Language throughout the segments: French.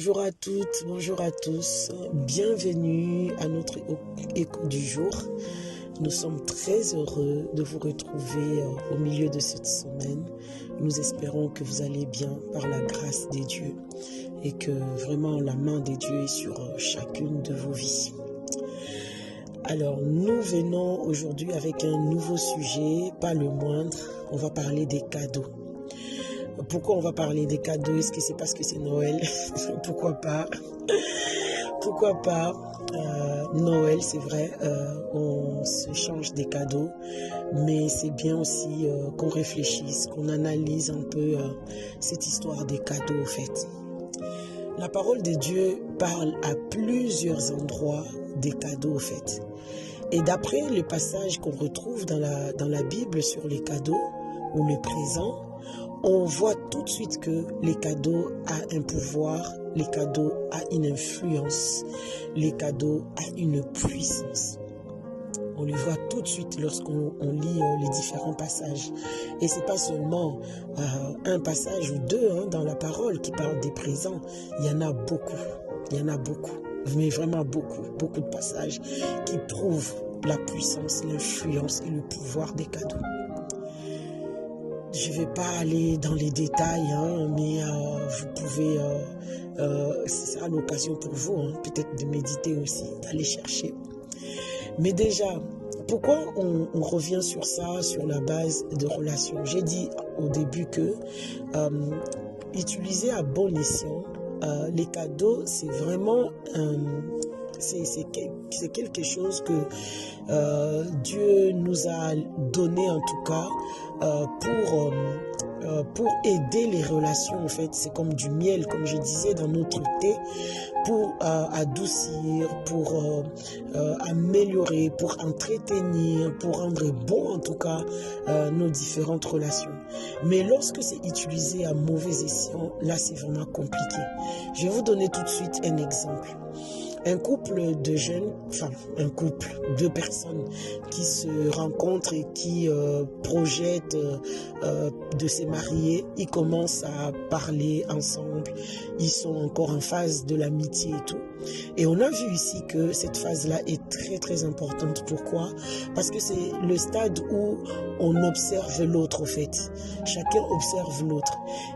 Bonjour à toutes, bonjour à tous, bienvenue à notre écho du jour. Nous sommes très heureux de vous retrouver au milieu de cette semaine. Nous espérons que vous allez bien par la grâce des dieux et que vraiment la main des dieux est sur chacune de vos vies. Alors nous venons aujourd'hui avec un nouveau sujet, pas le moindre, on va parler des cadeaux. Pourquoi on va parler des cadeaux? Est-ce que c'est parce que c'est Noël? Pourquoi pas? Pourquoi pas? Noël, c'est vrai, on se change des cadeaux, mais c'est bien aussi qu'on réfléchisse, qu'on analyse un peu cette histoire des cadeaux, au fait. La parole de Dieu parle à plusieurs endroits des cadeaux, au fait. Et d'après le passage qu'on retrouve dans la Bible sur les cadeaux ou le présent, on voit tout de suite que les cadeaux ont un pouvoir, les cadeaux ont une influence, les cadeaux ont une puissance. On le voit tout de suite lorsqu'on lit les différents passages. Et ce n'est pas seulement un passage ou deux dans la parole qui parle des présents. Il y en a beaucoup. Il y en a beaucoup. Mais vraiment beaucoup. Beaucoup de passages qui prouvent la puissance, l'influence et le pouvoir des cadeaux. Je ne vais pas aller dans les détails, mais vous pouvez, ce sera l'occasion pour vous, peut-être de méditer aussi, d'aller chercher. Mais déjà, pourquoi on revient sur ça, sur la base de relations? J'ai dit au début que utiliser à bon escient, les cadeaux, c'est vraiment c'est quelque chose que Dieu nous a donné en tout cas pour aider les relations. En fait, c'est comme du miel, comme je disais dans notre thé, pour adoucir, pour améliorer, pour entretenir, pour rendre bon en tout cas nos différentes relations. Mais lorsque c'est utilisé à mauvais escient, là c'est vraiment compliqué. Je vais vous donner tout de suite un exemple. Un couple de jeunes, deux personnes qui se rencontrent et qui projettent de se marier, ils commencent à parler ensemble, ils sont encore en phase de l'amitié et tout. Et on a vu ici que cette phase-là est très très importante. Pourquoi? Parce que c'est le stade où on observe l'autre, en fait. Chacun observe l'autre.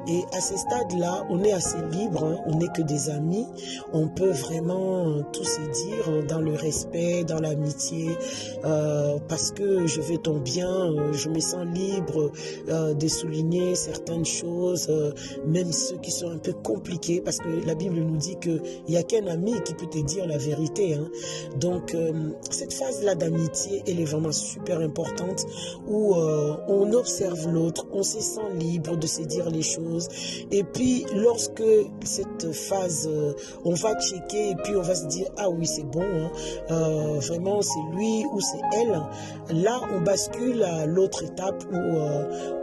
Et à ce stade-là, on est assez libre, on n'est que des amis. On peut vraiment tout se dire dans le respect, dans l'amitié, parce que je veux ton bien, je me sens libre de souligner certaines choses, même ceux qui sont un peu compliqués, parce que la Bible nous dit qu'il n'y a qu'un ami qui peut te dire la vérité. Donc, cette phase-là d'amitié, elle est vraiment super importante, où on observe l'autre, on se sent libre de se dire les choses. Et puis, lorsque cette phase, on va checker et puis on va se dire, ah oui, c'est bon, vraiment, c'est lui ou c'est elle. Là, on bascule à l'autre étape où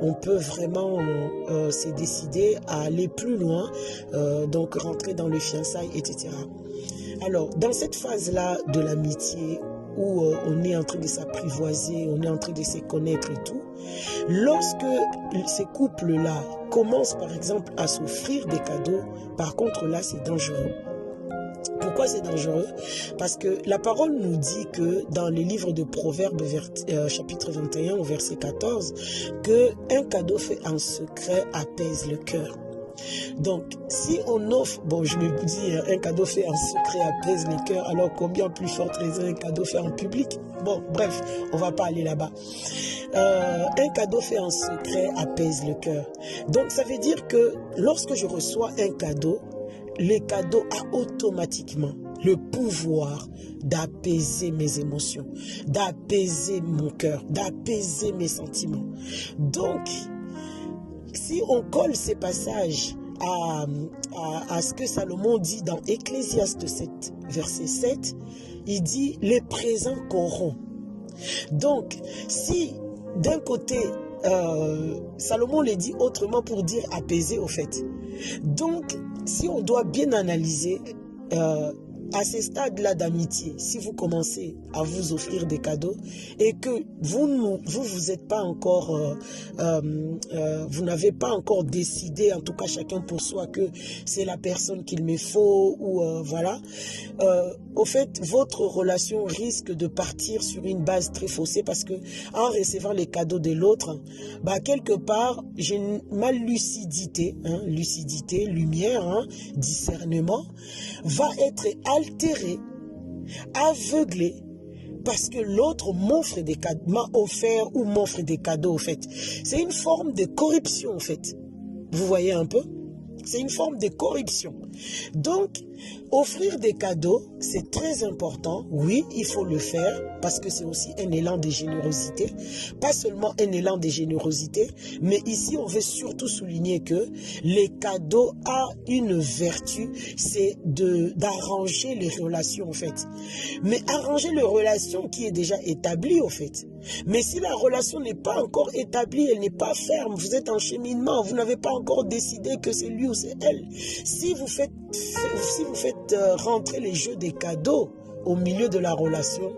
on peut vraiment se décider à aller plus loin, donc rentrer dans le fiançailles, etc. Alors, dans cette phase-là de l'amitié, où on est en train de s'apprivoiser, on est en train de se connaître et tout, lorsque ces couples-là commencent par exemple à s'offrir des cadeaux, par contre là c'est dangereux. Pourquoi c'est dangereux? Parce que la parole nous dit que dans le livre de Proverbes, chapitre 21, au verset 14, qu'un cadeau fait en secret apaise le cœur. Donc, si on offre, bon, je me dis, un cadeau fait en secret apaise les cœurs, alors combien plus forte raison un cadeau fait en public? Bon, bref, on va pas aller là-bas. Un cadeau fait en secret apaise le cœur. Donc, ça veut dire que lorsque je reçois un cadeau, le cadeau a automatiquement le pouvoir d'apaiser mes émotions, d'apaiser mon cœur, d'apaiser mes sentiments. Donc, si on colle ces passages à ce que Salomon dit dans Ecclésiaste 7, verset 7, il dit « les présents corrompent ». Donc, si d'un côté, Salomon le dit autrement pour dire apaiser au fait. Donc, si on doit bien analyser, à ces stades-là d'amitié, si vous commencez à vous offrir des cadeaux et que vous êtes pas encore, vous n'avez pas encore décidé, en tout cas chacun pour soi, que c'est la personne qu'il me faut ou voilà, au fait, votre relation risque de partir sur une base très faussée parce que en recevant les cadeaux de l'autre, bah quelque part, ma lucidité, lucidité, lumière, discernement, va être altéré, aveuglé, parce que l'autre m'offre des cadeaux, m'a offert ou m'offre des cadeaux, en fait. C'est une forme de corruption, en fait. Vous voyez un peu? C'est une forme de corruption. Donc, offrir des cadeaux, c'est très important. Oui, il faut le faire parce que c'est aussi un élan de générosité. Pas seulement un élan de générosité, mais ici, on veut surtout souligner que les cadeaux ont une vertu, c'est d'arranger les relations, en fait. Mais arranger les relations qui est déjà établie, en fait. Mais si la relation n'est pas encore établie, elle n'est pas ferme, vous êtes en cheminement, vous n'avez pas encore décidé que c'est lui ou c'est elle. Si vous faites rentrer les jeux des cadeaux au milieu de la relation,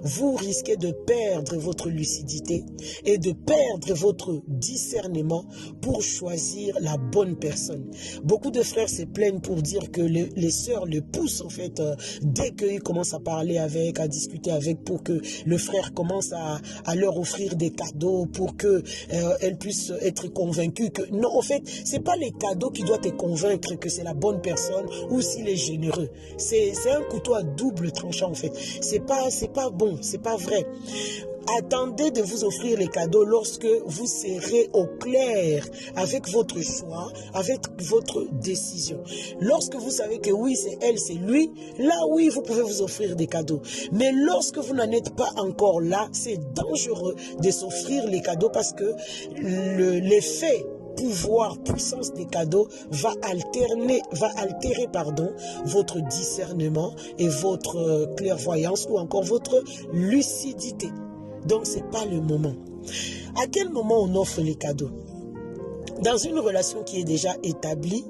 vous risquez de perdre votre lucidité et de perdre votre discernement pour choisir la bonne personne. Beaucoup de frères se plaignent pour dire que les sœurs le poussent en fait dès qu'ils commencent à parler avec, à discuter avec, pour que le frère commence à leur offrir des cadeaux pour que elles puissent être convaincues que non, en fait, c'est pas les cadeaux qui doivent te convaincre que c'est la bonne personne ou s'il est généreux. C'est un couteau à double tranchant en fait. C'est pas bon, c'est pas vrai. Attendez de vous offrir les cadeaux lorsque vous serez au clair avec votre choix, avec votre décision. Lorsque vous savez que oui, c'est elle, c'est lui, là oui, vous pouvez vous offrir des cadeaux. Mais lorsque vous n'en êtes pas encore là, c'est dangereux de s'offrir les cadeaux parce que l'effet pouvoir, puissance des cadeaux va altérer votre discernement et votre clairvoyance ou encore votre lucidité. Donc, ce n'est pas le moment. À quel moment on offre les cadeaux? Dans une relation qui est déjà établie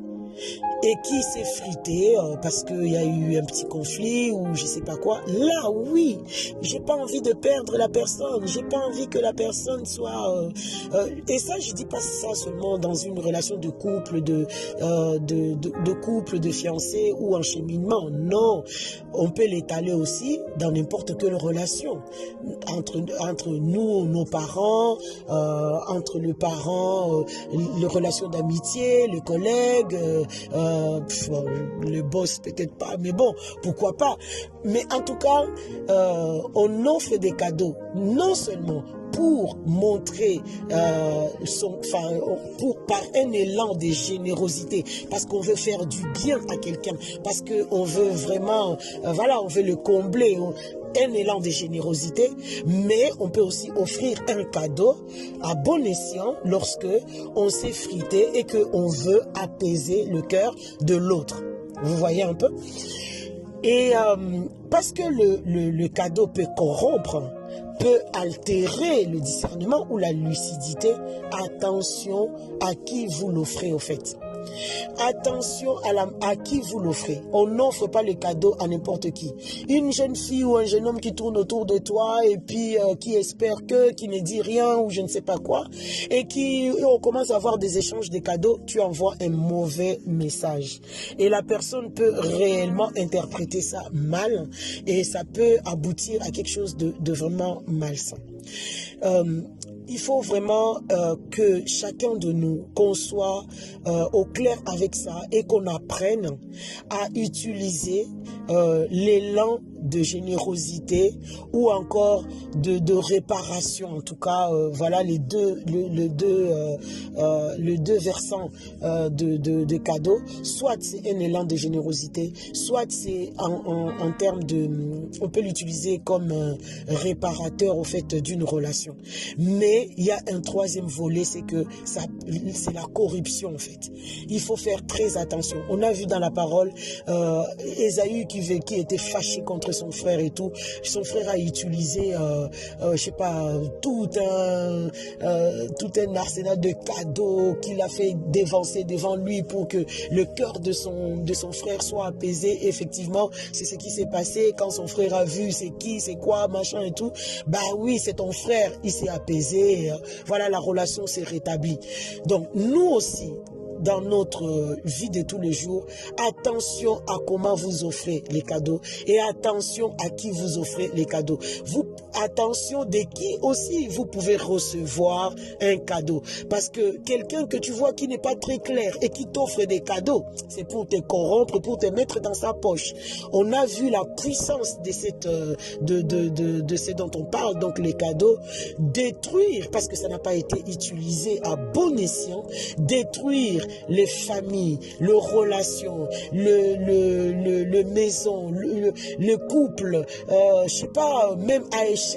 et qui s'est fritée parce qu'il y a eu un petit conflit ou je sais pas quoi, là oui, j'ai pas envie de perdre la personne, j'ai pas envie que la personne soit et ça je dis pas ça seulement dans une relation de couple, de couple, de fiancé ou en cheminement, non, on peut l'étaler aussi dans n'importe quelle relation, entre nous, nos parents, entre le parent, les relations d'amitié, les collègues, le boss peut-être pas, mais bon, pourquoi pas. Mais en tout cas, on offre des cadeaux, non seulement pour montrer par un élan de générosité, parce qu'on veut faire du bien à quelqu'un, parce qu'on veut vraiment, voilà, on veut le combler, un élan de générosité, mais on peut aussi offrir un cadeau à bon escient lorsque on s'est frité et qu'on veut apaiser le cœur de l'autre. Vous voyez un peu? Et parce que le cadeau peut corrompre, peut altérer le discernement ou la lucidité, attention à qui vous l'offrez au fait. Attention à qui vous l'offrez. On n'offre pas le cadeau à n'importe qui. Une jeune fille ou un jeune homme qui tourne autour de toi et puis qui espère qui ne dit rien ou je ne sais pas quoi, et on commence à avoir des échanges de cadeaux, tu envoies un mauvais message. Et la personne peut réellement interpréter ça mal et ça peut aboutir à quelque chose de vraiment malsain. Il faut vraiment que chacun de nous, qu'on soit au clair avec ça et qu'on apprenne à utiliser l'élan de générosité ou encore de réparation. En tout cas, voilà les deux versants de cadeaux. Soit c'est un élan de générosité, soit c'est en termes de... On peut l'utiliser comme réparateur au fait d'une relation. Mais il y a un troisième volet, c'est que c'est la corruption en fait. Il faut faire très attention. On a vu dans la parole Ésaü qui était fâché contre contre son frère et tout. Son frère a utilisé, je sais pas, tout un arsenal de cadeaux qu'il a fait dévancer devant lui pour que le cœur de son frère soit apaisé. Effectivement, c'est ce qui s'est passé quand son frère a vu c'est qui, c'est quoi, machin et tout. Bah oui, c'est ton frère, il s'est apaisé. Voilà, la relation s'est rétablie. Donc, nous aussi, dans notre vie de tous les jours, attention à comment vous offrez les cadeaux et attention à qui vous offrez les cadeaux. Attention de qui aussi vous pouvez recevoir un cadeau. Parce que quelqu'un que tu vois qui n'est pas très clair et qui t'offre des cadeaux, c'est pour te corrompre, pour te mettre dans sa poche. On a vu la puissance de ce dont on parle, donc les cadeaux, détruire, parce que ça n'a pas été utilisé à bon escient, détruire les familles, les relations, le maison, le couple, je sais pas, même à échelle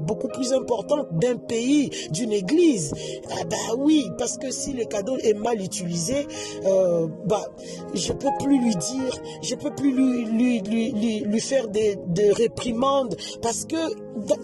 beaucoup plus importante d'un pays, d'une église. Ah bah oui, parce que si le cadeau est mal utilisé, je peux plus lui dire, je peux plus lui faire des réprimandes, parce que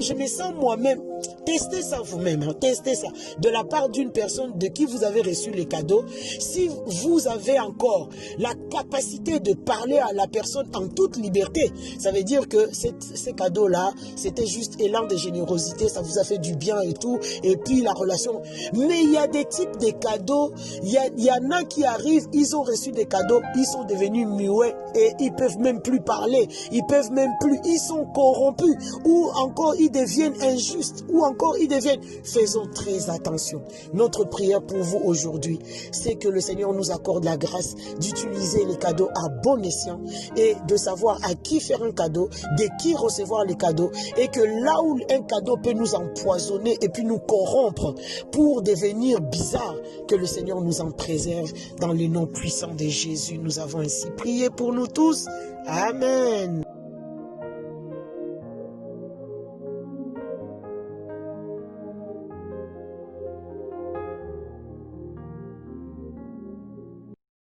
je me sens moi-même. Testez ça vous-même, hein, testez ça. De la part d'une personne de qui vous avez reçu les cadeaux, si vous avez encore la capacité de parler à la personne en toute liberté, ça veut dire que ces cadeaux-là, c'était juste élan de générosité, ça vous a fait du bien et tout, et puis la relation. Mais il y a des types de cadeaux, il y en a qui arrivent, ils ont reçu des cadeaux, ils sont devenus muets et ils peuvent même plus parler, ils peuvent même plus, ils sont corrompus, ou encore ils deviennent injustes, ou encore ils deviennent. Faisons très attention. Notre prière pour vous aujourd'hui, c'est que le Seigneur nous accorde la grâce d'utiliser les cadeaux à bon escient et de savoir à qui faire un cadeau, de qui recevoir les cadeaux, et que là où un cadeau peut nous empoisonner et puis nous corrompre pour devenir bizarre, que le Seigneur nous en préserve dans le nom puissant de Jésus. Nous avons ainsi prié pour nous tous. Amen.